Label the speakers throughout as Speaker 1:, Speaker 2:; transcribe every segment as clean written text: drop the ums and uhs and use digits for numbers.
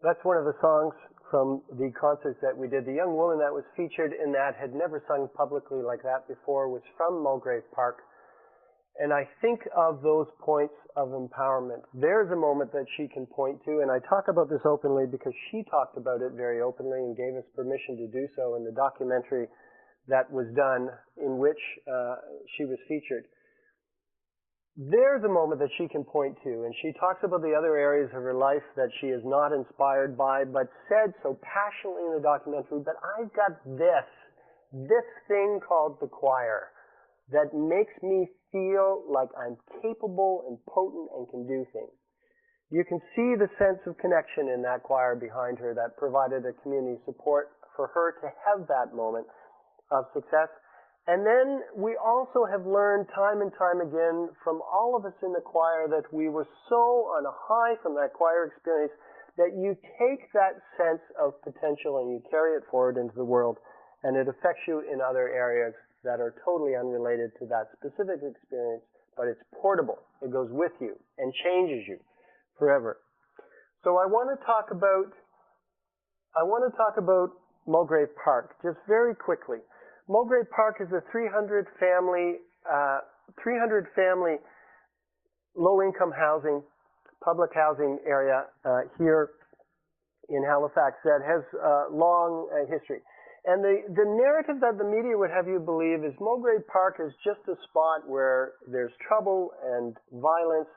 Speaker 1: That's one of the songs from the concerts that we did. The young woman that was featured in that had never sung publicly like that before, was from Mulgrave Park. And I think of those points of empowerment. There's a moment that she can point to, and I talk about this openly because she talked about it very openly and gave us permission to do so in the documentary that was done in which she was featured. There's a moment that she can point to, and she talks about the other areas of her life that she is not inspired by, but said so passionately in the documentary, but I've got this thing called the choir that makes me feel like I'm capable and potent and can do things. You can see the sense of connection in that choir behind her that provided a community support for her to have that moment of success. And then we also have learned time and time again from all of us in the choir that we were so on a high from that choir experience that you take that sense of potential and you carry it forward into the world, and it affects you in other areas that are totally unrelated to that specific experience, but it's portable. It goes with you and changes you forever. So I want to talk about Mulgrave Park just very quickly. Mulgrave Park is a 300 family low-income housing, public housing area here in Halifax that has a long history. And the narrative that the media would have you believe is Mulgrave Park is just a spot where there's trouble and violence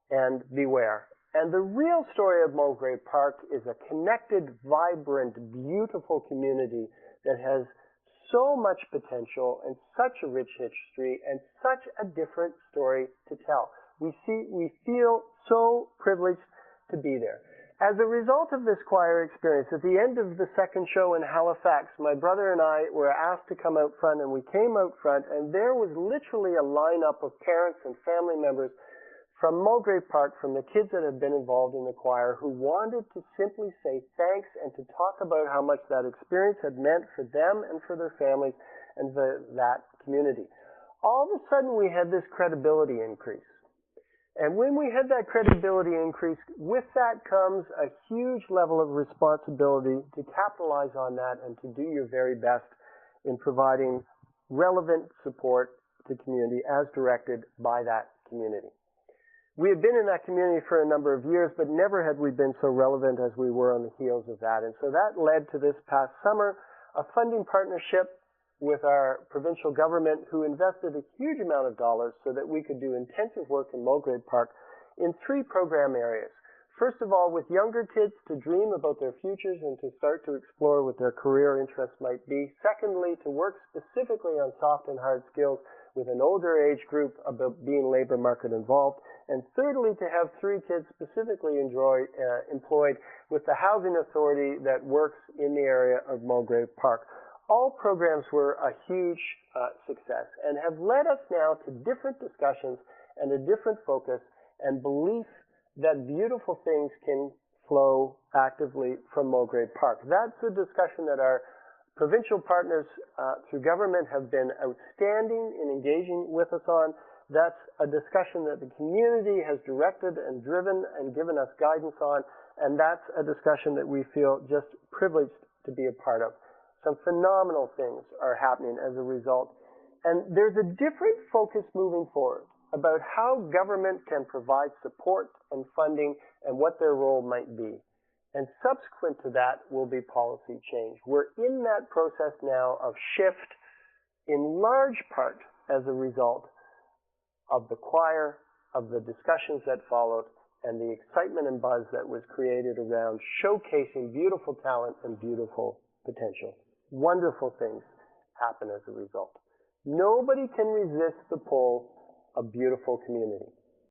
Speaker 1: and beware. And the real story of Mulgrave Park is a connected, vibrant, beautiful community that has so much potential and such a rich history and such a different story to tell. We feel so privileged to be there. As a result of this choir experience, at the end of the second show in Halifax, my brother and I were asked to come out front, and we came out front, and there was literally a lineup of parents and family members from Mulgrave Park, from the kids that had been involved in the choir, who wanted to simply say thanks and to talk about how much that experience had meant for them and for their families and for that community. All of a sudden, we had this credibility increase. And when we had that credibility increase, with that comes a huge level of responsibility to capitalize on that and to do your very best in providing relevant support to community as directed by that community. We had been in that community for a number of years, but never had we been so relevant as we were on the heels of that. And so that led to this past summer, a funding partnership with our provincial government, who invested a huge amount of dollars so that we could do intensive work in Mulgrave Park in 3 program areas. First of all, with younger kids to dream about their futures and to start to explore what their career interests might be. Secondly, to work specifically on soft and hard skills with an older age group about being labor market involved. And thirdly, to have 3 kids specifically employed with the housing authority that works in the area of Mulgrave Park. All programs were a huge success and have led us now to different discussions and a different focus and belief that beautiful things can flow actively from Mulgrave Park. That's a discussion that our provincial partners through government have been outstanding in engaging with us on. That's a discussion that the community has directed and driven and given us guidance on, and that's a discussion that we feel just privileged to be a part of. Some phenomenal things are happening as a result. And there's a different focus moving forward about how government can provide support and funding and what their role might be. And subsequent to that will be policy change. We're in that process now of shift, in large part as a result of the choir, of the discussions that followed, and the excitement and buzz that was created around showcasing beautiful talent and beautiful potential. Wonderful things happen as a result. Nobody can resist the pull of beautiful community.